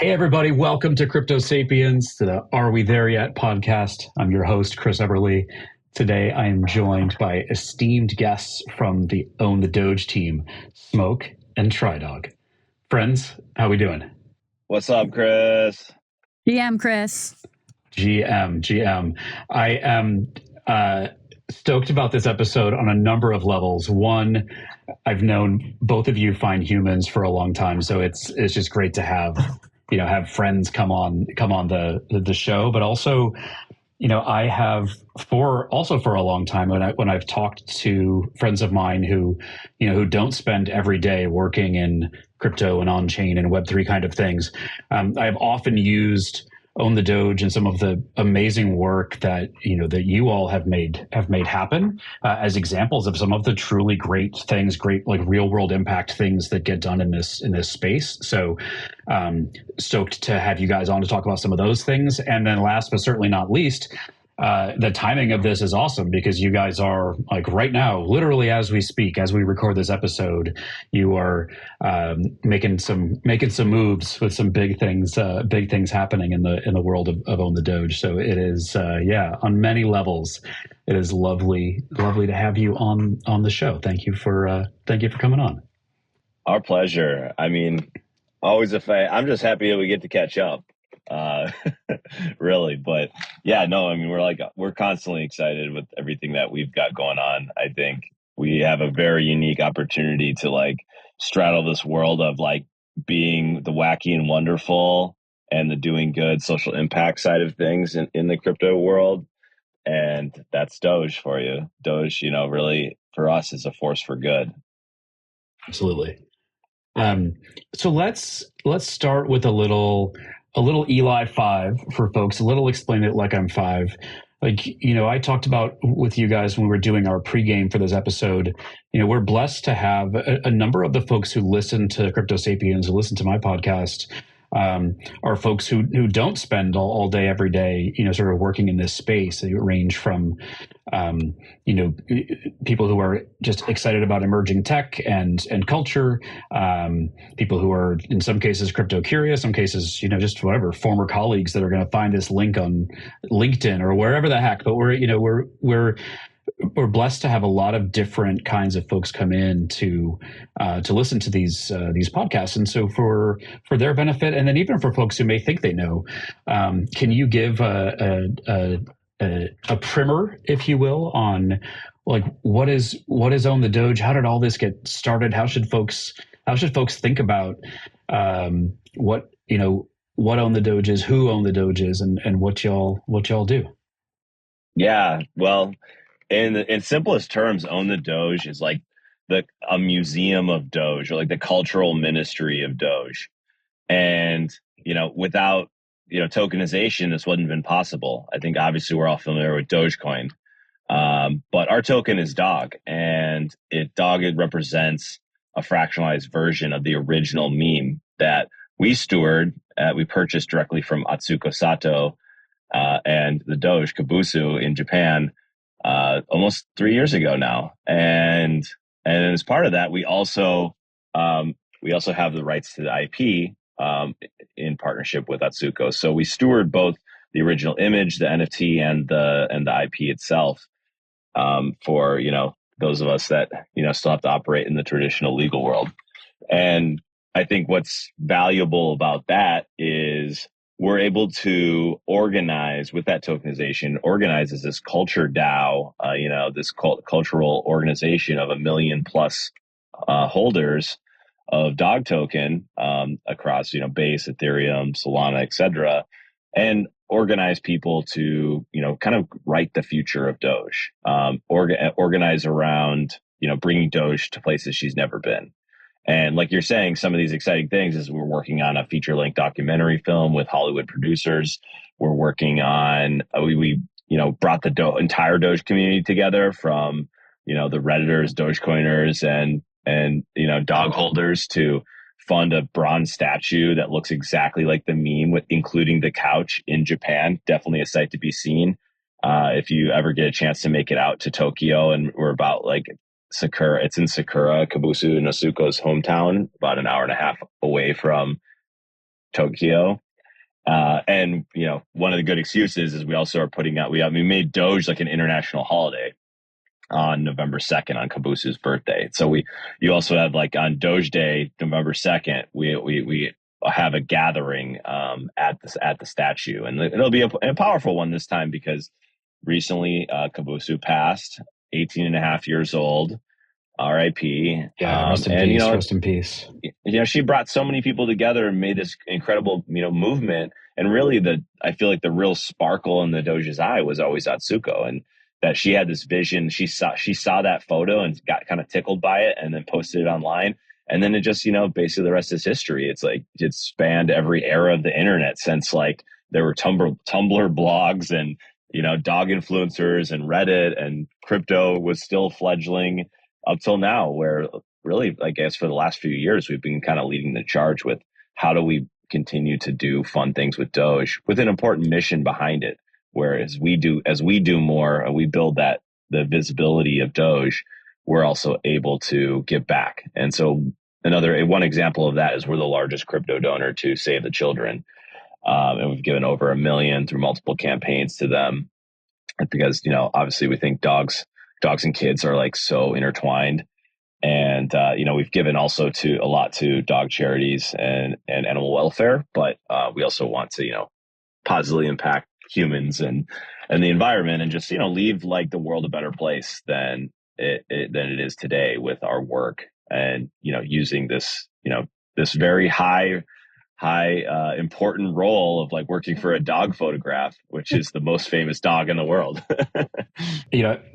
Hey, everybody. Welcome to Crypto Sapiens, to the Are We There Yet podcast. I'm your host, Chris Everly. Today, I am joined by esteemed guests from the Own the Doge team, Smoke and Trydog. Friends, how we doing? What's up, Chris? GM Chris. GM. I am stoked about this episode on a number of levels. One, I've known both of you fine humans for a long time, so it's just great to have friends come on the show. But also, I have for a long time when I've talked to friends of mine who don't spend every day working in crypto and on chain and Web3 kind of things. I have often used Own the Doge and some of the amazing work that you all have made happen as examples of some of the truly great things, great like real world impact things that get done in this space. So stoked to have you guys on to talk about some of those things. And then last but certainly not least, the timing of this is awesome because you guys are like right now, literally as we speak, as we record this episode, you are making some moves with some big things happening in the world of Own the Doge. So it is, on many levels, it is lovely to have you on the show. Thank you for coming on. Our pleasure. I mean, always I'm just happy that we get to catch up. Really, but yeah, no, I mean, we're constantly excited with everything that we've got going on. I think we have a very unique opportunity to like straddle this world of like being the wacky and wonderful and the doing good social impact side of things in the crypto world. And that's Doge for you. Doge, really for us is a force for good. Absolutely. So let's start with a little Eli 5 for folks, a little explain it like I'm 5. Like, I talked about with you guys when we were doing our pregame for this episode, we're blessed to have a number of the folks who listen to Crypto Sapiens, who listen to my podcast, are folks who don't spend all day, every day, sort of working in this space. They range from, people who are just excited about emerging tech and culture, people who are in some cases crypto curious, some cases, just whatever, former colleagues that are going to find this link on LinkedIn or wherever the heck. But we're blessed to have a lot of different kinds of folks come in to listen to these podcasts, and so for their benefit, and then even for folks who may think they know, can you give a primer, if you will, on like what is Own the Doge? How did all this get started? How should folks think about what Own the Doge is, who Own the Doge is, and what y'all do? Yeah, well, in simplest terms, Own the Doge is like a museum of Doge, or like the cultural ministry of Doge. And without tokenization, this wouldn't have been possible. I think obviously we're all familiar with Dogecoin, but our token is Dog, and it represents a fractionalized version of the original meme that we we purchased directly from Atsuko Sato and the Doge Kabusu in Japan almost 3 years ago now, and as part of that, we also have the rights to the IP in partnership with Atsuko. So we steward both the original image, the NFT, and the IP itself for those of us that still have to operate in the traditional legal world. And I think what's valuable about that is we're able to organize with that tokenization, organize as this culture DAO, this cultural organization of 1 million plus holders of Dog token across, Base, Ethereum, Solana, etc., and organize people to, kind of write the future of Doge, organize around, bringing Doge to places she's never been. And like you're saying, some of these exciting things is we're working on a feature-length documentary film with Hollywood producers. We're working on, we brought the entire Doge community together from, the Redditors, Dogecoiners, and dog holders to fund a bronze statue that looks exactly like the meme, including the couch in Japan. Definitely a sight to be seen. If you ever get a chance to make it out to Tokyo, and we're about like Sakura, it's in Sakura, Kabusu, Nasuko's hometown, about an hour and a half away from Tokyo. And one of the good excuses is we also are putting out. We made Doge like an international holiday on November 2nd on Kabusu's birthday. So you also have like on Doge Day, November 2nd, we have a gathering at the statue, and it'll be a powerful one this time because recently Kabusu passed, 18 and a half years old. R.I.P. Yeah, rest in peace. Rest in peace. She brought so many people together and made this incredible, movement. And really, I feel like the real sparkle in the Doge's eye was always Atsuko, and that she had this vision. She saw that photo and got kind of tickled by it, and then posted it online. And then it just, basically the rest is history. It's like it spanned every era of the internet since like there were Tumblr blogs and dog influencers and Reddit, and crypto was still fledgling up till now, where really, I guess, for the last few years, we've been kind of leading the charge with how do we continue to do fun things with Doge with an important mission behind it. Whereas as we do more, and we build the visibility of Doge, we're also able to give back. And so one example of that is we're the largest crypto donor to Save the Children. And we've given over $1 million through multiple campaigns to them because, obviously we think dogs and kids are like so intertwined. And, we've given also a lot to dog charities and animal welfare, but we also want to, positively impact humans and the environment, and just, leave like the world a better place than it is today with our work. And, using this, this very high important role of like working for a dog photograph, which is the most famous dog in the world.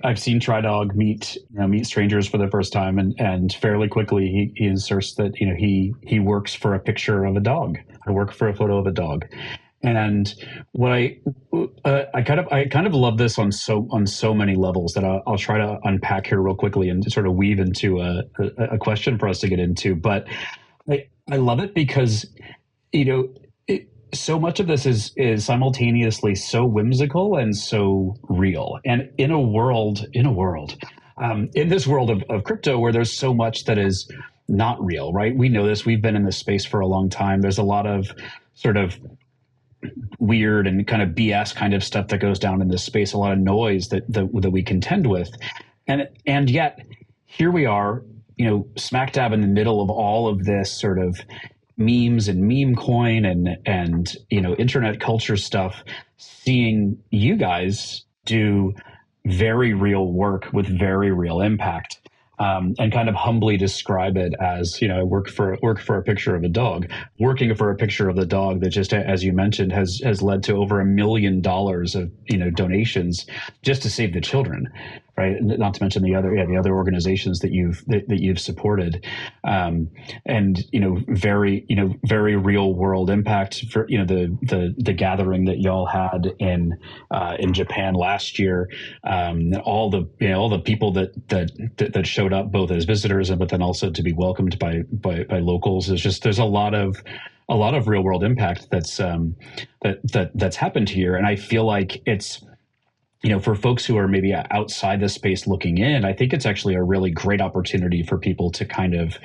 I've seen TriDog meet strangers for the first time, and fairly quickly he inserts that he works for a picture of a dog. I work for a photo of a dog. And what I kind of love this on so many levels that I'll try to unpack here real quickly and sort of weave into a question for us to get into. But I love it because so much of this is simultaneously so whimsical and so real. And in this world of crypto where there's so much that is not real, right? We know this. We've been in this space for a long time. There's a lot of sort of weird and kind of BS kind of stuff that goes down in this space, a lot of noise that we contend with. And yet here we are, smack dab in the middle of all of this sort of memes and meme coin and internet culture stuff, seeing you guys do very real work with very real impact. And kind of humbly describe it as, I work for a picture of a dog. Working for a picture of the dog that just, as you mentioned, has led to over $1 million of donations just to Save the Children, right? Not to mention the other organizations that you've supported, and very real world impact for the gathering that y'all had in Japan last year, all the people that showed up both as visitors but then also to be welcomed by locals. There's a lot of real world impact that's happened here, and I feel like it's for folks who are maybe outside the space looking in, I think it's actually a really great opportunity for people to kind of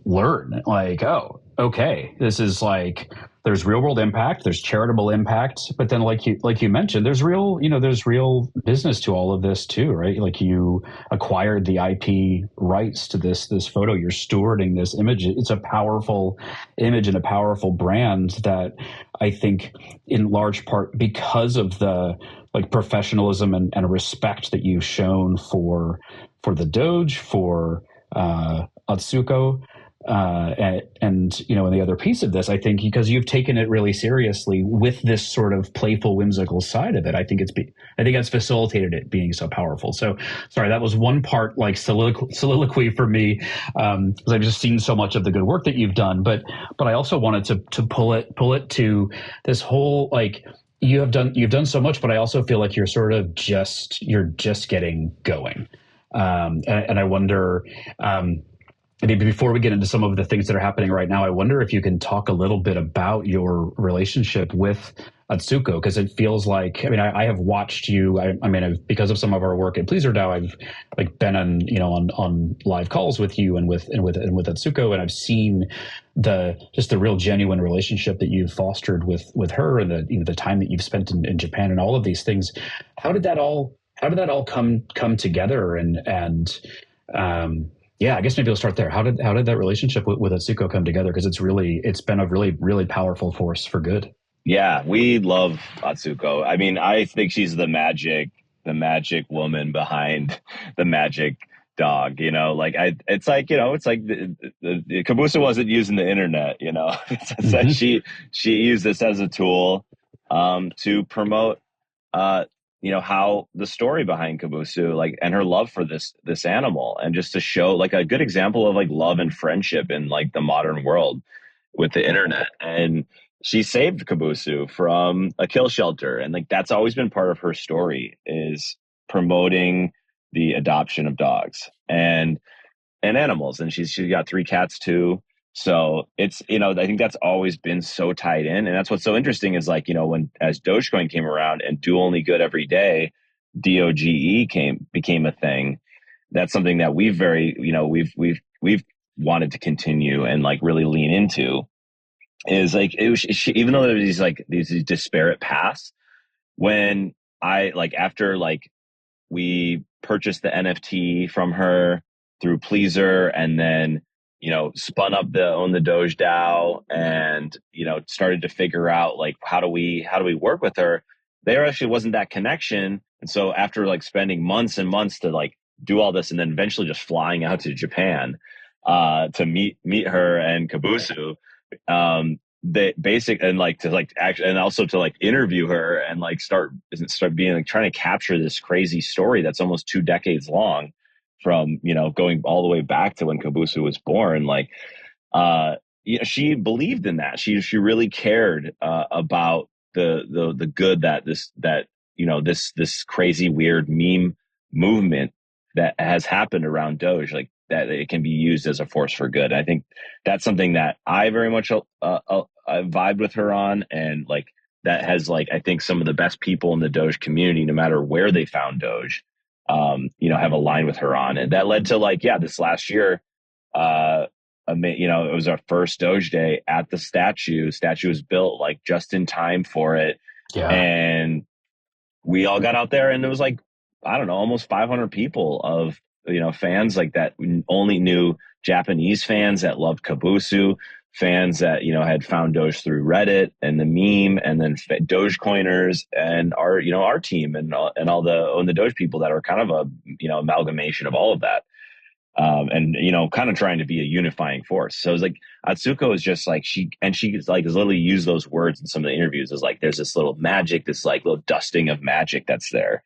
learn like, oh, okay, this is like there's real world impact, there's charitable impact, but then like you mentioned, there's real business to all of this too, right? Like you acquired the IP rights to this photo, you're stewarding this image. It's a powerful image and a powerful brand that I think in large part because of the like professionalism and respect that you've shown for the Doge, for Atsuko, and the other piece of this, I think, because you've taken it really seriously with this sort of playful, whimsical side of it. I think that's facilitated it being so powerful. So, sorry, that was one part like soliloquy for me, because I've just seen so much of the good work that you've done. But I also wanted to pull it to this whole like you've done so much, but I also feel like you're just getting going, and I wonder. maybe before we get into some of the things that are happening right now, I wonder if you can talk a little bit about your relationship with Atsuko, because it feels like, I mean, I have watched you. I mean, because of some of our work at Pleaser DAO, I've like been on, on live calls with you and with Atsuko, and I've seen the real genuine relationship that you've fostered with her, and the time that you've spent in Japan and all of these things. How did that all come together? And yeah, I guess maybe we'll start there. How did that relationship with Atsuko come together? Because it's been a really, really powerful force for good. Yeah, we love Atsuko. I mean, I think she's the magic woman behind the magic dog. It's like, it's like the Kabusa wasn't using the internet. It's that Mm-hmm. she used this as a tool to promote, uh, how the story behind Kabusu, like, and her love for this animal, and just to show like a good example of like love and friendship in like the modern world with the internet. And she saved Kabusu from a kill shelter, and like that's always been part of her story, is promoting the adoption of dogs and animals. And she's got 3 cats too. So it's, I think that's always been so tied in. And that's what's so interesting is like, when as Dogecoin came around and do only good every day, DOGE became a thing. That's something that we've wanted to continue and like really lean into, is like even though there's these disparate paths, when I like after like we purchased the NFT from her through Pleaser, and then spun up the Own the Doge DAO, and started to figure out like how do we work with her. There actually wasn't that connection, and so after like spending months and months to like do all this, and then eventually just flying out to Japan to meet her and Kabusu, the basic, and like to like actually, and also to like interview her and like start being like trying to capture this crazy story that's almost 2 decades long, from going all the way back to when Kabusu was born. Like uh she believed in that. She really cared about the good that this crazy weird meme movement that has happened around Doge, like that it can be used as a force for good. I think that's something that I very much I vibed with her on, and like that has like, I think some of the best people in the Doge community, no matter where they found Doge, have aligned with her on. And that led to like, yeah, this last year, it was our first Doge Day at the statue. Statue was built like just in time for it, Yeah. and we all got out there, and it was like, I don't know, almost 500 people of fans like that only knew Japanese fans that loved Kabusu, fans that had found Doge through Reddit and the meme, and then Dogecoiners and our team, and all the Own the Doge people that are kind of a amalgamation of all of that. And kind of trying to be a unifying force. So it's like Atsuko is just like she's like has literally used those words in some of the interviews, is like there's this little magic, this like little dusting of magic that's there.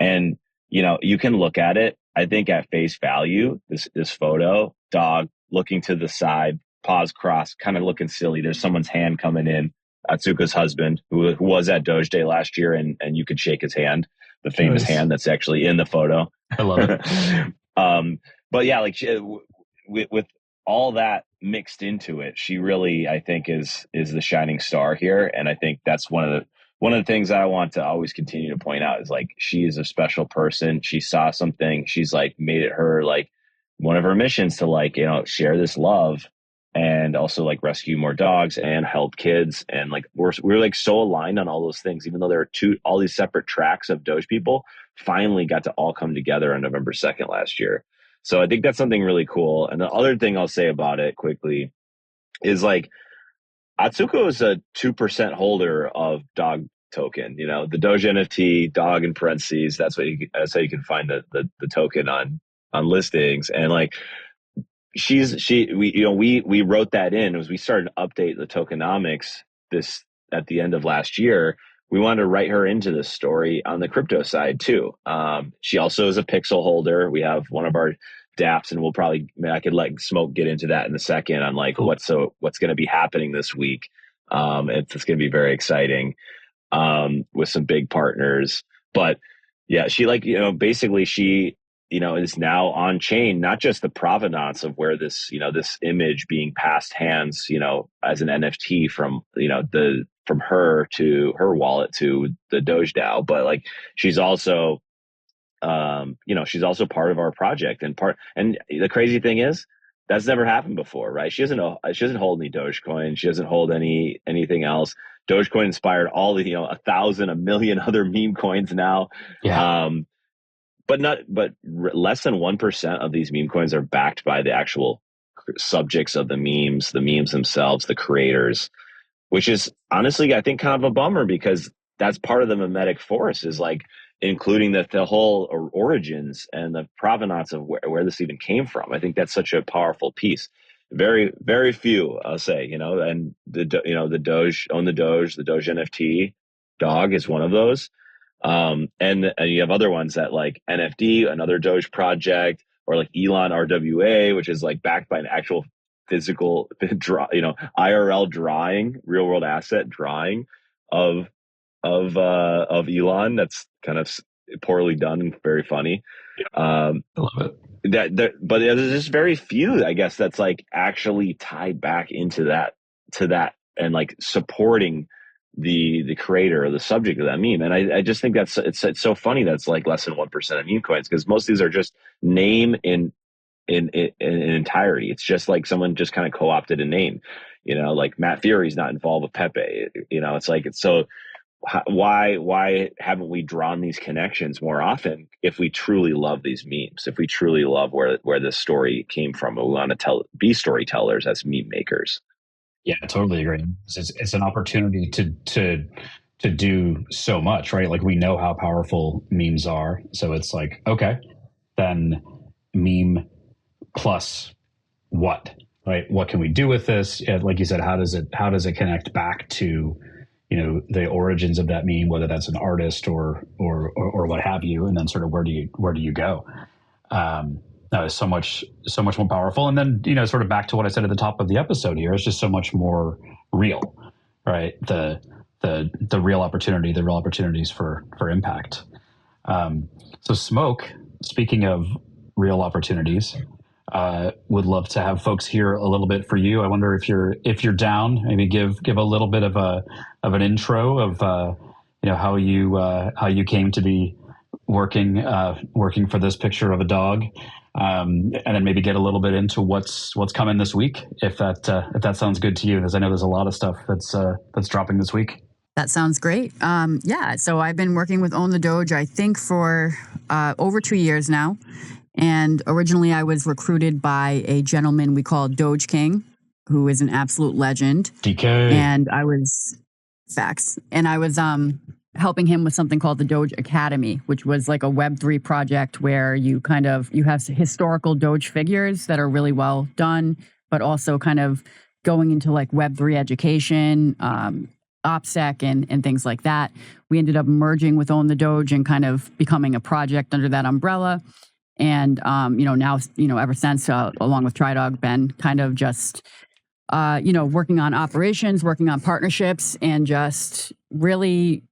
And you can look at it, I think, at face value, this photo, dog looking to the side, paws crossed, kind of looking silly. There's someone's hand coming in, Atsuko's husband, who was at Doge Day last year, and you could shake his hand, the famous Nice. hand that's actually in the photo. I love it. But yeah, like with all that mixed into it, she really, I think, is the shining star here. And I think that's one of the things that I want to always continue to point out, is like she is a special person. She saw something, she's like made it her like one of her missions to like share this love, and also like rescue more dogs and help kids. And like we're like so aligned on all those things, even though there are all these separate tracks of Doge people finally got to all come together on November 2nd last year. So I think that's something really cool. And the other thing I'll say about it quickly is like Atsuko is a 2% holder of dog token. The Doge NFT dog in parentheses. That's how you can find the token on listings. And like we wrote that in as we started to update the tokenomics this at the end of last year. We wanted to write her into this story on the crypto side too. She also is a pixel holder. We have one of our dApps, and I could let Smoke get into that in a second on like Cool. what's going to be happening this week. It's going to be very exciting, with some big partners. But yeah, she like, basically she is now on chain, not just the provenance of where this, this image being passed hands, as an NFT from, from her to her wallet to the Doge DAO, but like she's also, she's also part of our project and the crazy thing is that's never happened before, right? She doesn't hold any Dogecoin. She doesn't hold anything else. Dogecoin inspired all the, 1,000, 1,000,000 other meme coins now. Yeah. But less than 1% of these meme coins are backed by the actual subjects of the memes themselves, the creators, which is honestly, I think, kind of a bummer because that's part of the mimetic force is like including the whole origins and the provenance of where this even came from. I think that's such a powerful piece. Very, very few, I'll say, and the Doge, Own the Doge, the Doge NFT dog is one of those. And you have other ones that like NFD, another Doge project, or like Elon RWA, which is like backed by an actual physical IRL drawing, real world asset drawing of Elon. That's kind of poorly done and very funny. I love it. But there's just very few, I guess, that's like actually tied back into that and like supporting the creator or the subject of that meme. And I just think it's so funny that's like less than 1% of meme coins because most of these are just name in entirety. It's just like someone just kind of co-opted a name, like Matt Fury's not involved with Pepe. It's like it's so. Why haven't we drawn these connections more often if we truly love these memes, if we truly love where this story came from, and we want to be storytellers as meme makers? Yeah, I totally agree. It's an opportunity to do so much, right? Like we know how powerful memes are. So it's like, okay, then meme plus what, right? What can we do with this? Like you said, how does it connect back to, the origins of that meme, whether that's an artist or what have you, and then sort of where do you go? That is so much more powerful. And then, sort of back to what I said at the top of the episode here, it's just so much more real, right? The real opportunities for impact. So Smoke, speaking of real opportunities, would love to have folks hear a little bit for you. I wonder if you're down, maybe give a little bit of an intro of how you came to be working for this picture of a dog, and then maybe get a little bit into what's coming this week, if that sounds good to you, because I know there's a lot of stuff that's dropping this week. That sounds great. Yeah, so I've been working with Own the Doge, I think, for over 2 years now. And originally I was recruited by a gentleman we call Doge King, who is an absolute legend. DK. And I was helping him with something called the Doge Academy, which was like a Web3 project where you have historical Doge figures that are really well done, but also kind of going into like Web3 education, OPSEC and things like that. We ended up merging with Own the Doge and kind of becoming a project under that umbrella. And, now, ever since, along with TriDog, been kind of just, working on operations, working on partnerships, and just really,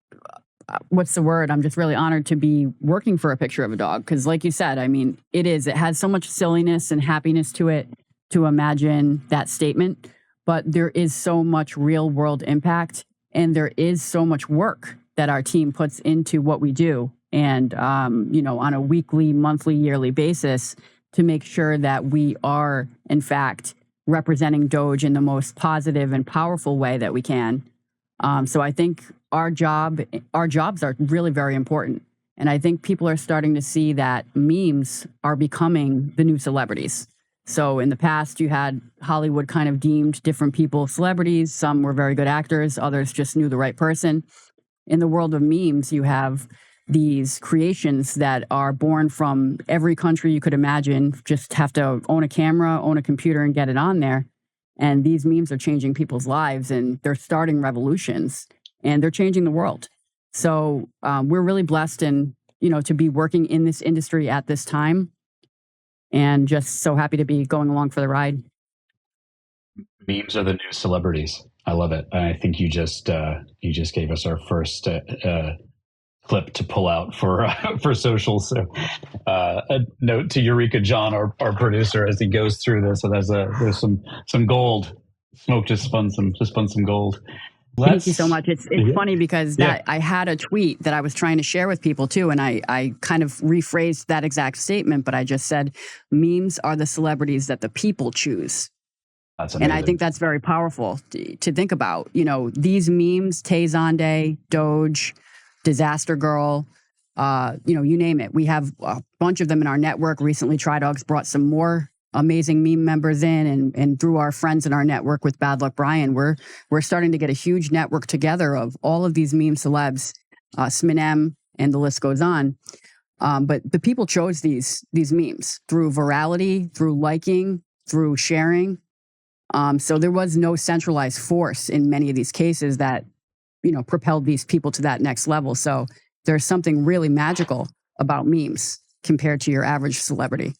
what's the word? I'm just really honored to be working for a picture of a dog. Because like you said, I mean, it has so much silliness and happiness to it to imagine that statement. But there is so much real world impact, and there is so much work that our team puts into what we do. And, on a weekly, monthly, yearly basis to make sure that we are, in fact, representing Doge in the most positive and powerful way that we can. So I think our jobs are really very important. And I think people are starting to see that memes are becoming the new celebrities. So in the past, you had Hollywood kind of deemed different people celebrities. Some were very good actors. Others just knew the right person. In the world of memes, you have these creations that are born from every country you could imagine, just have to own a camera, own a computer, and get it on there. And these memes are changing people's lives, and they're starting revolutions, and they're changing the world. So we're really blessed to be working in this industry at this time, and just so happy to be going along for the ride. Memes are the new celebrities. I love it. And I think you just gave us our first clip to pull out for for social. So a note to Eureka John, our producer, as he goes through this. So there's some gold. Smoke just spun some gold. Thank you so much. It's funny because I had a tweet that I was trying to share with people too, and I kind of rephrased that exact statement, but I just said memes are the celebrities that the people choose. That's amazing. And I think that's very powerful to think about. You know, these memes, Tay Zonde, Doge, Disaster Girl, you know, you name it. We have a bunch of them in our network. Recently, TriDogs brought some more amazing meme members in, and through our friends in our network with Bad Luck Brian, we're starting to get a huge network together of all of these meme celebs, Sminem, and the list goes on. But the people chose these memes through virality, through liking, through sharing. So there was no centralized force in many of these cases that, you know, propelled these people to that next level. So there's something really magical about memes compared to your average celebrity.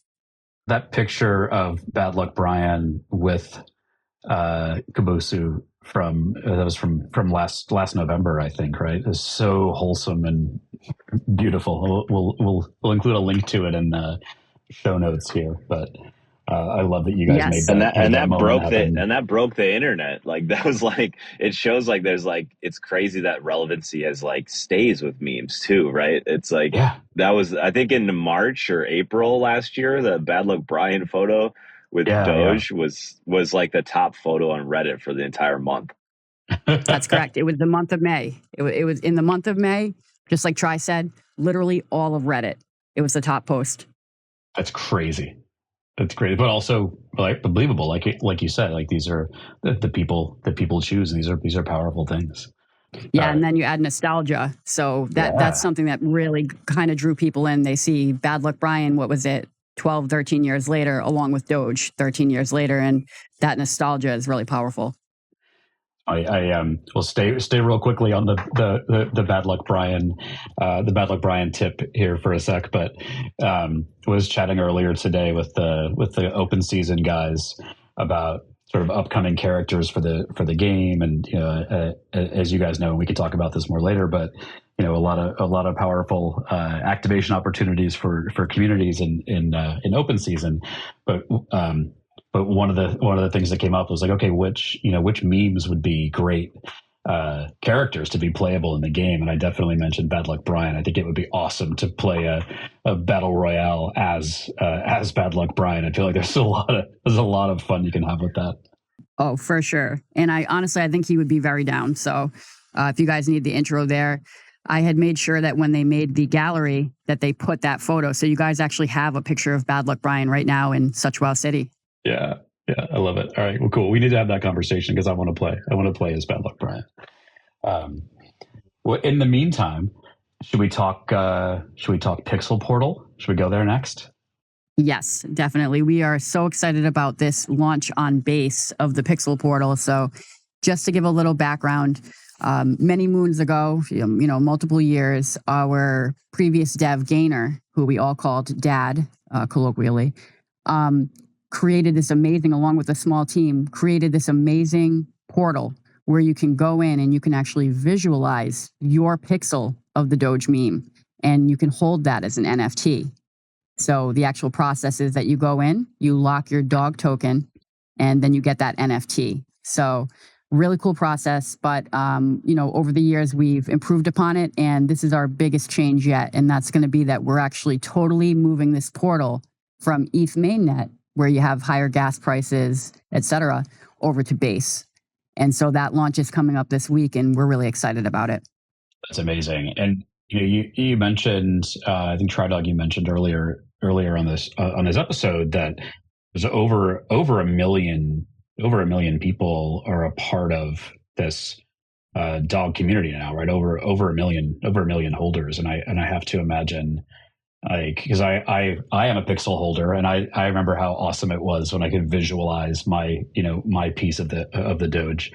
That picture of Bad Luck Brian with Kabusu from last November, I think, right? Is so wholesome and beautiful. We'll include a link to it in the show notes here, but I love that you guys made that. And that broke the internet. Like that was like, it shows like there's like, it's crazy that relevancy has like stays with memes too, right? It's like, that was, I think in March or April last year, the Bad Luck Brian photo with Doge was like the top photo on Reddit for the entire month. That's correct. It was the month of May. It was in the month of May, just like Tri said, literally all of Reddit. It was the top post. That's crazy. That's great, but also like believable. Like you said, like these are the people choose. And these are powerful things. Yeah, and then you add nostalgia. So that's something that really kind of drew people in. They see Bad Luck Brian, what was it, 12, 13 years later, along with Doge 13 years later. And that nostalgia is really powerful. I will stay real quickly on the Bad Luck Brian tip here for a sec, but was chatting earlier today with the open season guys about sort of upcoming characters for the game, and you know, as you guys know, and we can talk about this more later, but you know, a lot of powerful activation opportunities for communities in open season, but one of the things that came up was like, okay, which memes would be great characters to be playable in the game, and I definitely mentioned Bad Luck Brian. I think it would be awesome to play a battle royale as Bad Luck Brian. I feel like there's a lot of fun you can have with that. Oh, for sure. And I think he would be very down. So if you guys need the intro there, I had made sure that when they made the gallery that they put that photo, so you guys actually have a picture of Bad Luck Brian right now in Suchwell City. Yeah, I love it. All right, well, cool. We need to have that conversation because I want to play. I want to play as Bad Luck Brian. Well, in the meantime, should we talk Pixel Portal? Should we go there next? Yes, definitely. We are so excited about this launch on base of the Pixel Portal. So, just to give a little background, many moons ago, multiple years, our previous dev Gainer, who we all called Dad, colloquially, created this amazing, along with a small team, created this amazing portal where you can go in and you can actually visualize your pixel of the Doge meme, and you can hold that as an NFT. So the actual process is that you go in, you lock your dog token, and then you get that NFT. So really cool process, but over the years we've improved upon it, and this is our biggest change yet, and that's going to be that we're actually totally moving this portal from ETH mainnet, where you have higher gas prices, et cetera, over to base. And so that launch is coming up this week, and we're really excited about it. That's amazing. And you mentioned, I think TriDog, you mentioned earlier on this episode that there's over a million people are a part of this dog community now, right? Over a million holders, and I have to imagine, like, because I am a pixel holder, and I remember how awesome it was when I could visualize my piece of the Doge.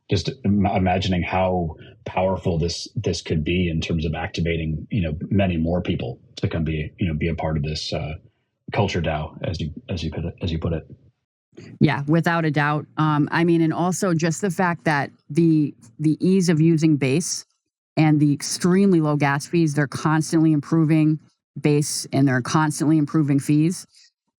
Just imagining how powerful this could be in terms of activating many more people to come be a part of this culture DAO, as you put it. Yeah, without a doubt. And also just the fact that the ease of using base and the extremely low gas fees. They're constantly improving base and they're constantly improving fees.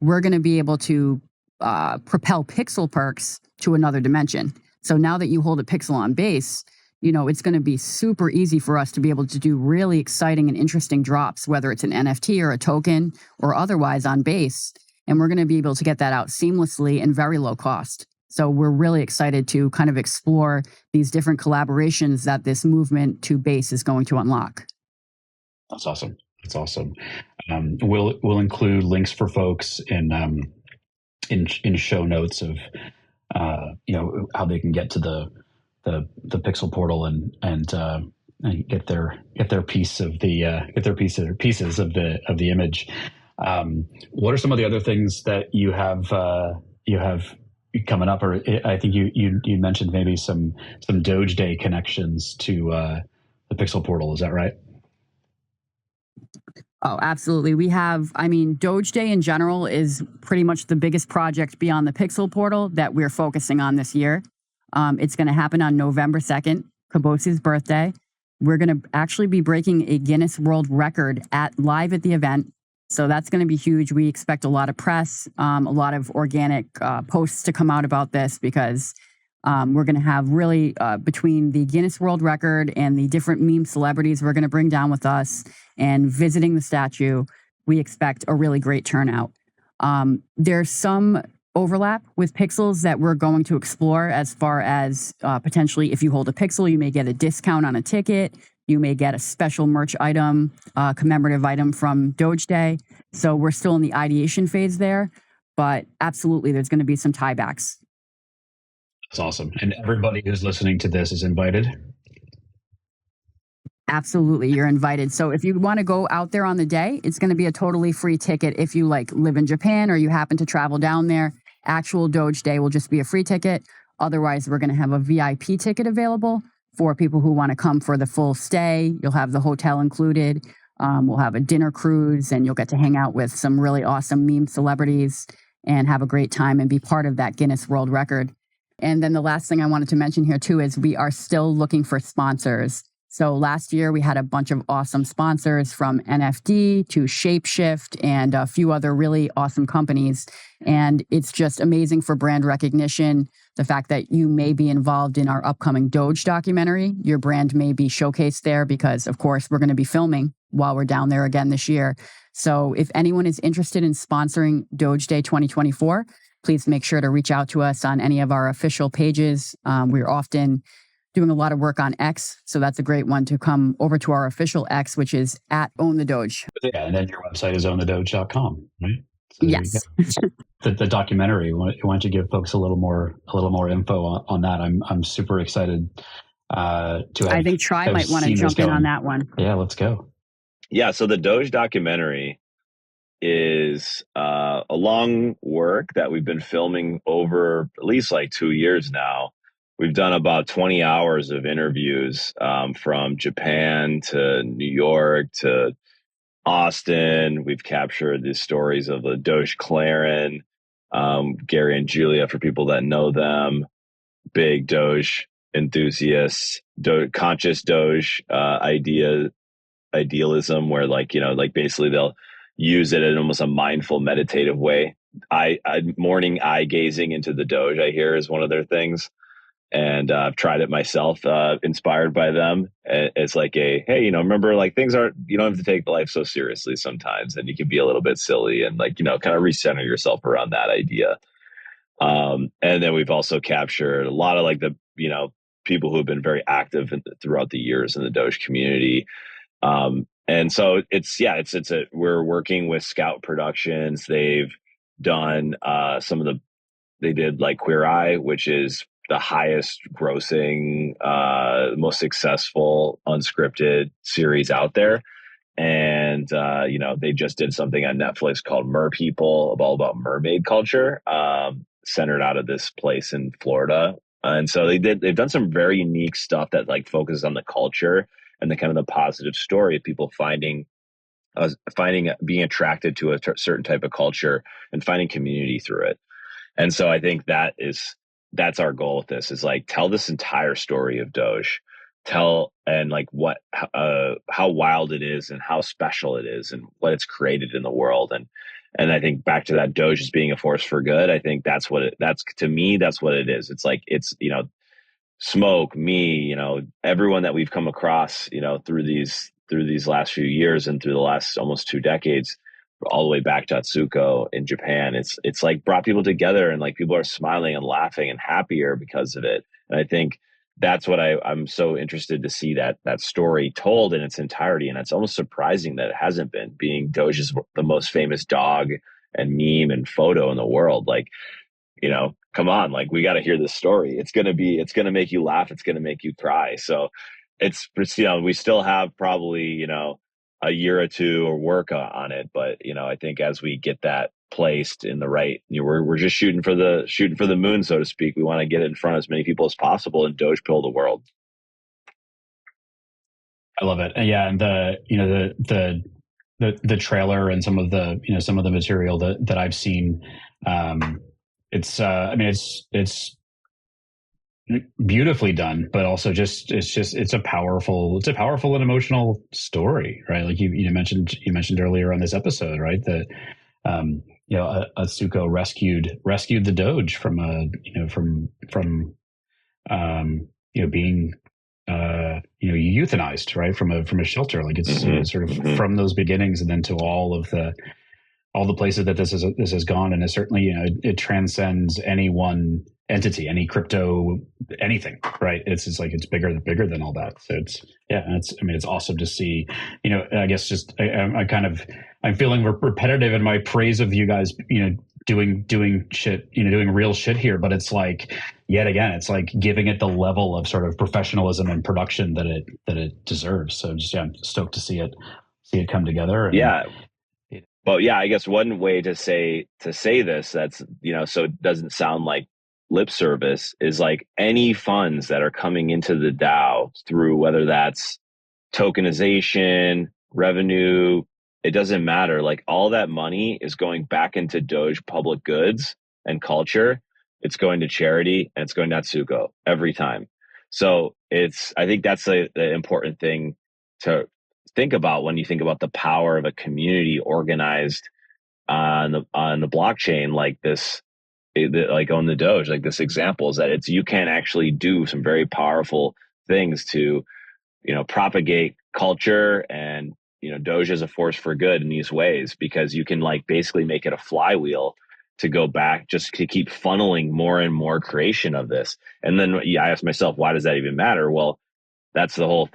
We're going to be able to propel pixel perks to another dimension. So now that you hold a pixel on base, it's going to be super easy for us to be able to do really exciting and interesting drops, whether it's an NFT or a token or otherwise on base. And we're going to be able to get that out seamlessly and very low cost. So we're really excited to kind of explore these different collaborations that this movement to base is going to unlock. That's awesome. That's awesome. We'll include links for folks in show notes of how they can get to the Pixel portal and get their piece of the pieces of the image. What are some of the other things that you have coming up? Or I think you mentioned maybe some Doge Day connections to the Pixel portal. Is that right? Oh, absolutely. We have, Doge Day in general is pretty much the biggest project beyond the Pixel portal that we're focusing on this year. It's going to happen on November 2nd, Kabosi's birthday. We're going to actually be breaking a Guinness World Record live at the event. So that's going to be huge. We expect a lot of press, a lot of organic posts to come out about this because we're going to have really between the Guinness World Record and the different meme celebrities we're going to bring down with us and visiting the statue, we expect a really great turnout. There's some overlap with pixels that we're going to explore as far as potentially if you hold a pixel, you may get a discount on a ticket. You may get a special merch item, commemorative item from Doge Day. So we're still in the ideation phase there, but absolutely there's going to be some tiebacks. That's awesome. And everybody who's listening to this is invited? Absolutely, you're invited. So if you want to go out there on the day, it's going to be a totally free ticket. If you live in Japan or you happen to travel down there, actual Doge Day will just be a free ticket. Otherwise, we're going to have a VIP ticket available for people who want to come for the full stay. You'll have the hotel included. We'll have a dinner cruise and you'll get to hang out with some really awesome meme celebrities and have a great time and be part of that Guinness World Record. And then the last thing I wanted to mention here too is we are still looking for sponsors. So last year we had a bunch of awesome sponsors from NFD to Shapeshift and a few other really awesome companies. And it's just amazing for brand recognition. The fact that you may be involved in our upcoming Doge documentary, your brand may be showcased there because of course we're going to be filming while we're down there again this year. So if anyone is interested in sponsoring Doge Day 2024, please make sure to reach out to us on any of our official pages. We're often doing a lot of work on X, so that's a great one to come over to our official X, which is at Own the Doge. Yeah, and then your website is ownthedoge.com, right? So yes. The documentary. Why don't you give folks a little more info on that? I'm super excited to have. I think Tri might want to jump in on that one. Yeah, let's go. Yeah, so the Doge documentary is a long work that we've been filming over at least 2 years now. We've done about 20 hours of interviews from Japan to New York to Austin. We've captured the stories of the Doge Claren, Gary and Julia, for people that know them, big Doge enthusiasts, conscious Doge idealism, where basically they'll use it in almost a mindful, meditative way. Morning eye gazing into the Doge, I hear, is one of their things. And I've tried it myself, inspired by them. It's hey, remember, things aren't, you don't have to take life so seriously sometimes, and you can be a little bit silly and kind of recenter yourself around that idea. And then we've also captured a lot of the, people who have been very active throughout the years in the Doge community. And so we're working with Scout Productions. They've done they did Queer Eye, which is the highest grossing, most successful unscripted series out there. And, they just did something on Netflix called Mer People, all about mermaid culture, centered out of this place in Florida. And so they've done some very unique stuff that focuses on the culture and the kind of the positive story of people being attracted to a certain type of culture and finding community through it. And so I think that's our goal with this, is tell this entire story of Doge. tell and like how wild it is and how special it is and what it's created in the world. And I think back to that Doge as being a force for good. I think that's to me, that's what it is. It's like, it's, Smoke, me, everyone that we've come across, through these last few years and through the last almost 2 decades, all the way back to Atsuko in Japan. It's like brought people together, and like people are smiling and laughing and happier because of it. And I think that's what I'm so interested to see that story told in its entirety. And it's almost surprising that it hasn't been, being Doge's the most famous dog and meme and photo in the world. Like, come on, like we got to hear this story. It's going to make you laugh. It's going to make you cry. So we still have probably, a year or two or work on it. But, I think as we get that placed in the right, we're just shooting for the moon, so to speak. We want to get it in front of as many people as possible and Doge pill the world. I love it. And yeah. And the trailer and some of the material that I've seen, it's beautifully done, but also it's a powerful and emotional story, right? Like you mentioned earlier on this episode, right? That Atsuko rescued the Doge from being euthanized, right, from a shelter. Like it's sort of from those beginnings and then to all the places that this has gone. And it certainly, it transcends any one entity, any crypto, anything, right? It's like, it's bigger than all that. So it's awesome to see, I guess I'm feeling repetitive in my praise of you guys, doing shit, doing real shit here, but it's like, yet again, it's like giving it the level of sort of professionalism and production that it deserves. So I'm stoked to see it come together. And, yeah. But yeah, I guess one way to say this, that's, so it doesn't sound like lip service, is like any funds that are coming into the DAO through, whether that's tokenization, revenue, it doesn't matter. Like all that money is going back into Doge public goods and culture. It's going to charity and it's going to Atsuko every time. So I think that's the important thing to think about when you think about the power of a community organized on the blockchain like this, like Own the Doge, like this example, is that you can actually do some very powerful things to, propagate culture and, Doge as a force for good in these ways, because you can like basically make it a flywheel to go back, just to keep funneling more and more creation of this. And then I asked myself, why does that even matter? Well, that's the whole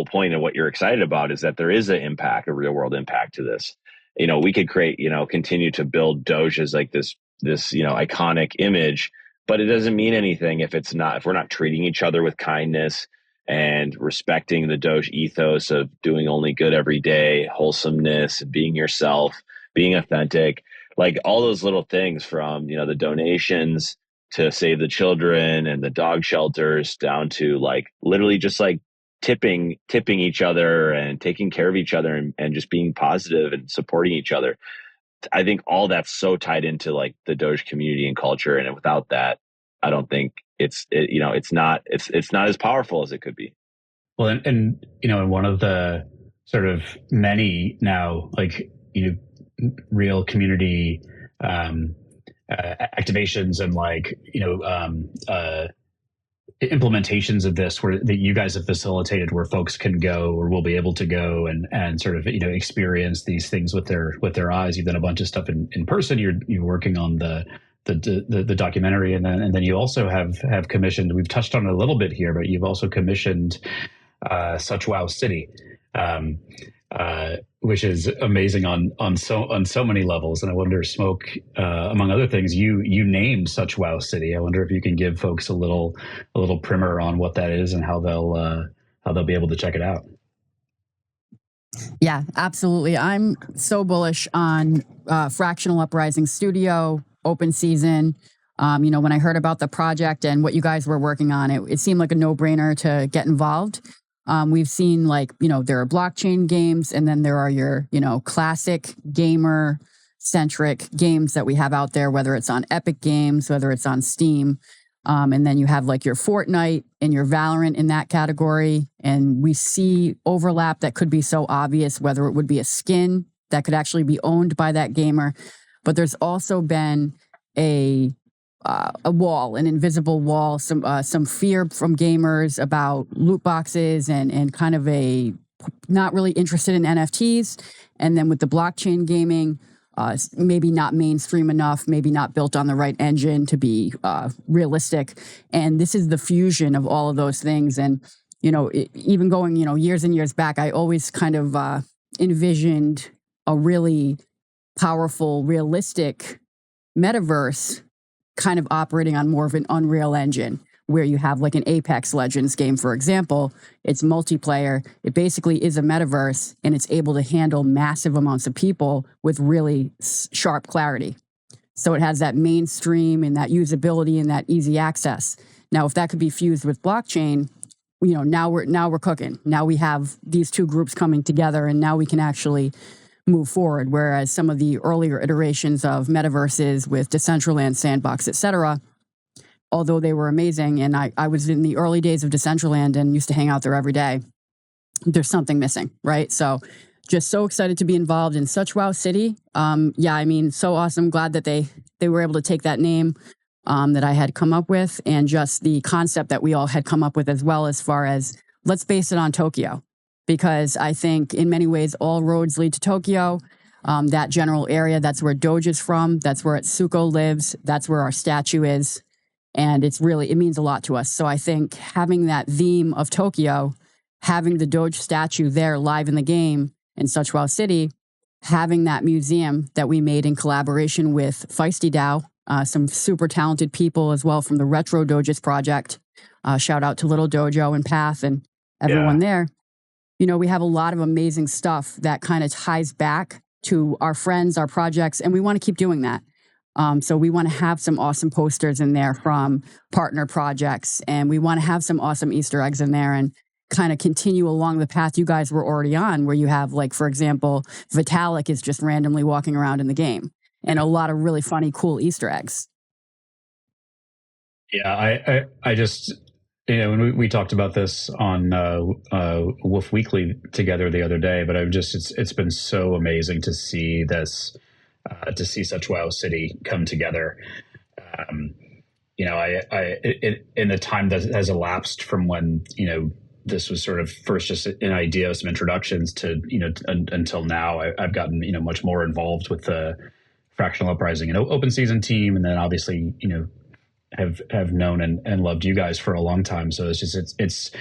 point of what you're excited about, is that there is an impact, a real world impact to this. We could create, continue to build Doge as like this, iconic image, but it doesn't mean anything if we're not treating each other with kindness and respecting the Doge ethos of doing only good every day, wholesomeness, being yourself, being authentic, like all those little things from, the donations to save the children and the dog shelters, down to like literally just like tipping each other and taking care of each other and just being positive and supporting each other. I think all that's so tied into like the Doge community and culture. And without that, I don't think it's not as powerful as it could be. Well, and one of the sort of many now, like, real community activations and like, implementations of this that you guys have facilitated, where folks can go or will be able to go and sort of, experience these things with their eyes. You've done a bunch of stuff in person. You're working on the documentary, and then you also have commissioned, we've touched on it a little bit here, but you've also commissioned Such Wow City, which is amazing on so many levels. And I wonder, Smoke, among other things, you named Such Wow City. I wonder if you can give folks a little primer on what that is and how they'll be able to check it out. Yeah, absolutely. I'm so bullish on Fractional Uprising Studio, Open Season. When I heard about the project and what you guys were working on, it seemed like a no-brainer to get involved. We've seen there are blockchain games, and then there are your, classic gamer-centric games that we have out there, whether it's on Epic Games, whether it's on Steam. And then you have like your Fortnite and your Valorant in that category. And we see overlap that could be so obvious, whether it would be a skin that could actually be owned by that gamer. But there's also been a wall, an invisible wall, some fear from gamers about loot boxes and kind of a not really interested in NFTs. And then with the blockchain gaming, maybe not mainstream enough, maybe not built on the right engine to be realistic. And this is the fusion of all of those things. And, even going, years and years back, I always kind of envisioned a really powerful, realistic metaverse kind of operating on more of an Unreal Engine, where you have like an Apex Legends game, for example. It's multiplayer. It basically is a metaverse, and it's able to handle massive amounts of people with really sharp clarity. So it has that mainstream and that usability and that easy access. Now, if that could be fused with blockchain, now we're cooking. Now we have these two groups coming together, and now we can actually move forward. Whereas some of the earlier iterations of metaverses with Decentraland, Sandbox, etc., although they were amazing, and I was in the early days of Decentraland and used to hang out there every day, there's something missing, right? So just so excited to be involved in such Wow City. So awesome. Glad that they were able to take that name that I had come up with, and just the concept that we all had come up with as well, as far as let's base it on Tokyo. Because I think in many ways, all roads lead to Tokyo. That general area, that's where Doge is from. That's where Atsuko lives. That's where our statue is. And it means a lot to us. So I think having that theme of Tokyo, having the Doge statue there live in the game in such Wow City, having that museum that we made in collaboration with Feisty DAO, some super talented people as well from the Retro Doges project. Shout out to Little Dojo and Path and everyone there. We have a lot of amazing stuff that kind of ties back to our friends, our projects, and we want to keep doing that. So we want to have some awesome posters in there from partner projects, and we want to have some awesome Easter eggs in there and kind of continue along the path you guys were already on, where you have, like, for example, Vitalik is just randomly walking around in the game, and a lot of really funny, cool Easter eggs. Yeah, I just... when we talked about this on Wolf Weekly together the other day, but it's been so amazing to see this, to see such Wow City come together. In the time that has elapsed from when this was sort of first just an idea, some introductions to until now, I've gotten much more involved with the Fractional Uprising and Open Season team, and then obviously have known and loved you guys for a long time. So it's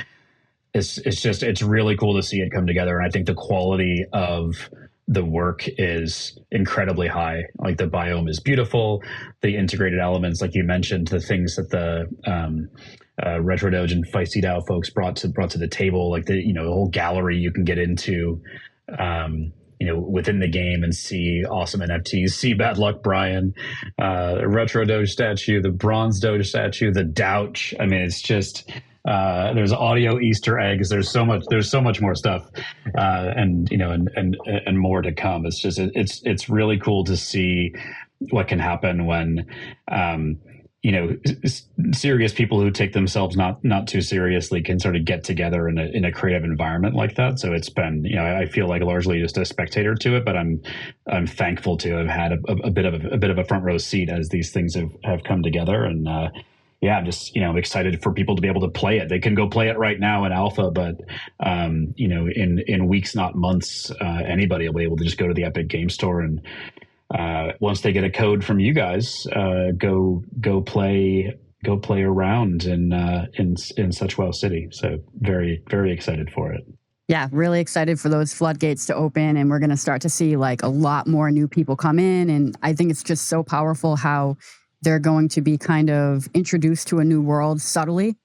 really cool to see it come together. And I think the quality of the work is incredibly high. Like, the biome is beautiful, the integrated elements, like you mentioned, the things that the Retro Doge and Feisty DAO folks brought to the table, like the whole gallery you can get into within the game and see awesome NFTs, see Bad Luck Brian, Retro Doge statue, the Bronze Doge statue, the Douch. I mean, it's just there's audio Easter eggs. There's so much more stuff, and more to come. It's just it's really cool to see what can happen when serious people who take themselves not too seriously can sort of get together in a creative environment like that. So it's been, I feel like largely just a spectator to it, but I'm thankful to have had a bit of a front row seat as these things have come together. And I'm just excited for people to be able to play it. They can go play it right now in alpha, but in weeks, not months, anybody will be able to just go to the Epic Game Store and once they get a code from you guys, go play around in such Wow City. So very, very excited for it. Yeah, really excited for those floodgates to open, and we're going to start to see like a lot more new people come in. And I think it's just so powerful how they're going to be kind of introduced to a new world subtly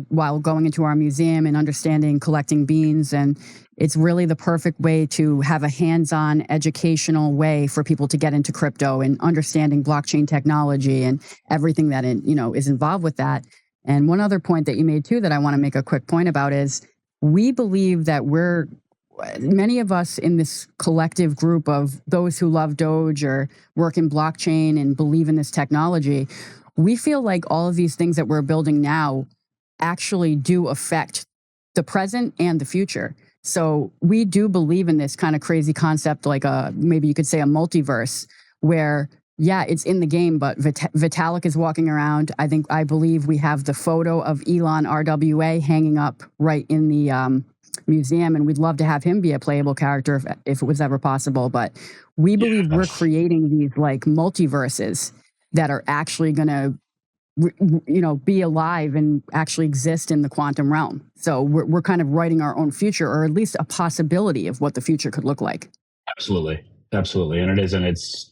while going into our museum and understanding collecting beans. And it's really the perfect way to have a hands-on educational way for people to get into crypto and understanding blockchain technology and everything that is involved with that. And one other point that you made too that I want to make a quick point about is we believe that many of us in this collective group of those who love Doge or work in blockchain and believe in this technology, we feel like all of these things that we're building now actually do affect the present and the future. So we do believe in this kind of crazy concept, like maybe you could say a multiverse, where yeah, it's in the game, but Vitalik is walking around. I believe we have the photo of Elon RWA hanging up right in the museum, and we'd love to have him be a playable character if it was ever possible. But we believe we're creating these like multiverses that are actually going to be alive and actually exist in the quantum realm. So we're kind of writing our own future, or at least a possibility of what the future could look like. Absolutely. And it is, and it's,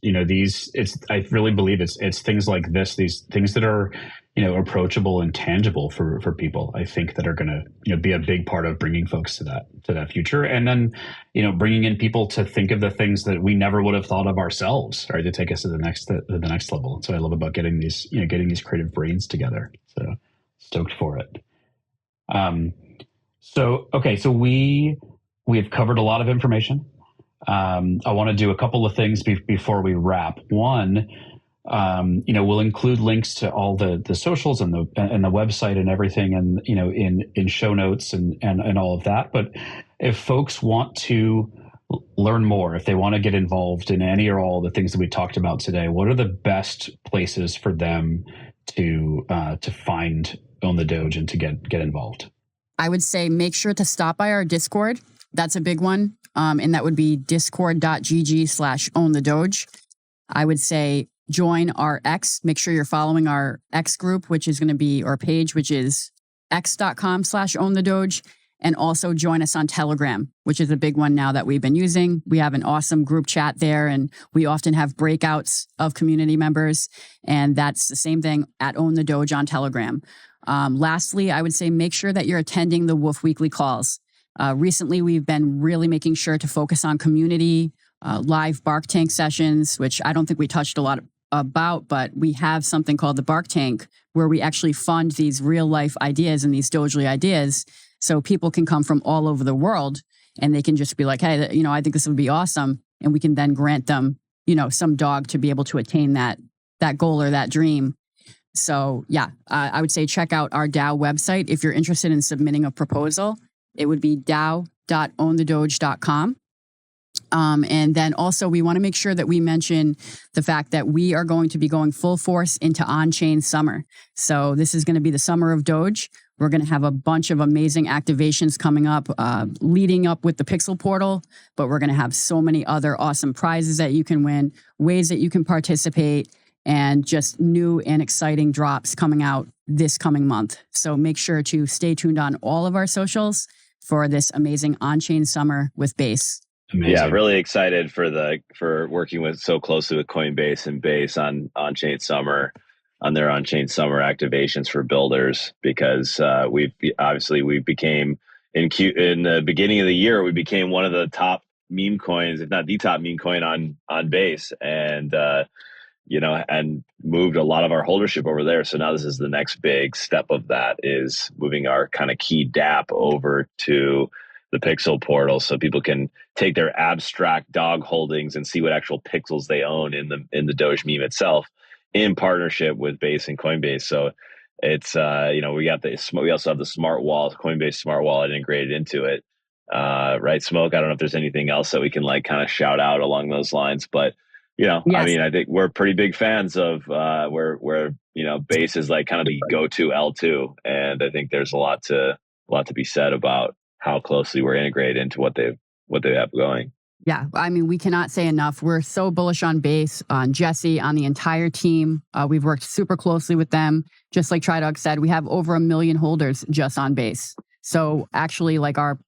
I really believe it's things like this, these things that are, approachable and tangible for people, I think, that are going to, be a big part of bringing folks to that future. And then, bringing in people to think of the things that we never would have thought of ourselves, right, to take us to the next level. That's what I love about getting these creative brains together. So stoked for it. So we've covered a lot of information. I want to do a couple of things before we wrap. One, we'll include links to all the socials and the website and everything, and in show notes and all of that. But if folks want to learn more, if they want to get involved in any or all the things that we talked about today, what are the best places for them to find Own the Doge and to get involved? I would say make sure to stop by our Discord. That's a big one. And that would be discord.gg/ownthedoge. I would say join our X. Make sure you're following our X group, which is going to be our page, which is x.com/ownthedoge. And also join us on Telegram, which is a big one now that we've been using. We have an awesome group chat there, and we often have breakouts of community members. And that's the same thing at Own the Doge on Telegram. Lastly, I would say make sure that you're attending the Wolf Weekly calls. Recently, we've been really making sure to focus on community, live Bark Tank sessions, which I don't think we touched a lot about, but we have something called the Bark Tank, where we actually fund these real life ideas and these Dogely ideas. So people can come from all over the world, and they can just be like, hey, I think this would be awesome. And we can then grant them, some dog to be able to attain that goal or that dream. So yeah, I would say check out our DAO website. If you're interested in submitting a proposal, it would be dao.ownthedoge.com. And then also we want to make sure that we mention the fact that we are going to be going full force into on-chain summer. So this is going to be the summer of Doge. We're going to have a bunch of amazing activations coming up, leading up with the Pixel Portal, but we're going to have so many other awesome prizes that you can win, ways that you can participate, and just new and exciting drops coming out this coming month. So make sure to stay tuned on all of our socials for this amazing on-chain summer with Base. Amazing. Yeah, really excited for working so closely with Coinbase and Base on on-chain summer, on their on-chain summer activations for builders, because we became in the beginning of the year, we became one of the top meme coins, if not the top meme coin on Base, and and moved a lot of our holdership over there. So now this is the next big step of that, is moving our kind of key DApp over to the Pixel Portal, so people can take their abstract dog holdings and see what actual pixels they own in the Doge meme itself, in partnership with Base and Coinbase. So it's we also have the smart wallet, Coinbase smart wallet integrated into it. Right, Smoke? I don't know if there's anything else that we can kind of shout out along those lines, but yes. I mean, I think we're pretty big fans of where Base is kind of the go-to L2, and I think there's a lot to be said about how closely we're integrated into what they have going. Yeah, I mean, we cannot say enough. We're so bullish on Base, on Jesse, on the entire team. We've worked super closely with them. Just like TriDog said, we have over 1 million holders just on Base. So actually, our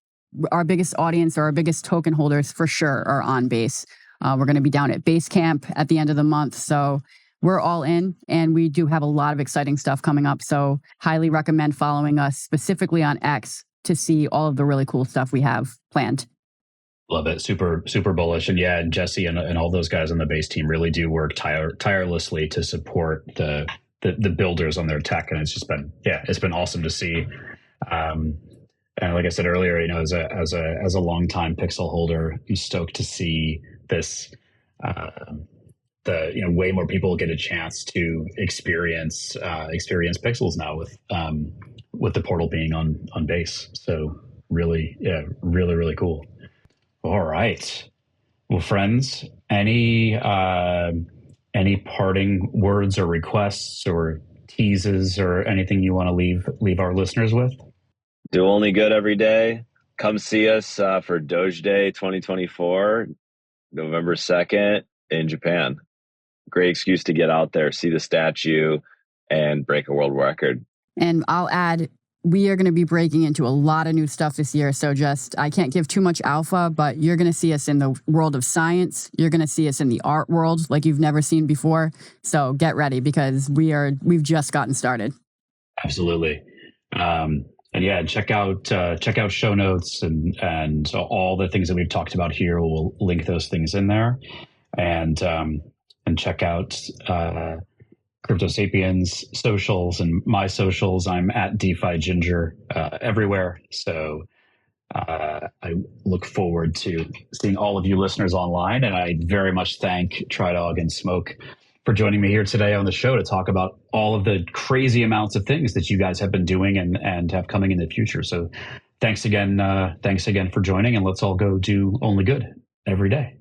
biggest audience or our biggest token holders for sure are on Base. We're going to be down at Base Camp at the end of the month. So we're all in, and we do have a lot of exciting stuff coming up. So highly recommend following us specifically on X to see all of the really cool stuff we have planned. Love it. Super, super bullish. And yeah, Jesse and all those guys on the Base team really do work tirelessly to support the builders on their tech. And it's just been, it's been awesome to see. And like I said earlier, as a longtime Pixel holder, I'm stoked to see this way more people get a chance to experience pixels now with the portal being on base. So really, really, really cool. All right. Well, friends, any parting words or requests or teases or anything you want to leave our listeners with? Do only good every day. Come see us for Doge Day 2024, November 2nd in Japan. Great excuse to get out there, see the statue, and break a world record. And I'll add, we are going to be breaking into a lot of new stuff this year. So I can't give too much alpha, but you're going to see us in the world of science. You're going to see us in the art world like you've never seen before. So get ready, because we've just gotten started. Absolutely. And yeah, check out show notes and all the things that we've talked about here. We'll link those things in there, and check out Crypto Sapiens socials and my socials. I'm at DeFi Ginger everywhere. So I look forward to seeing all of you listeners online, and I very much thank TriDog and Smoke for joining me here today on the show to talk about all of the crazy amounts of things that you guys have been doing and have coming in the future. So thanks again for joining, and let's all go do only good every day.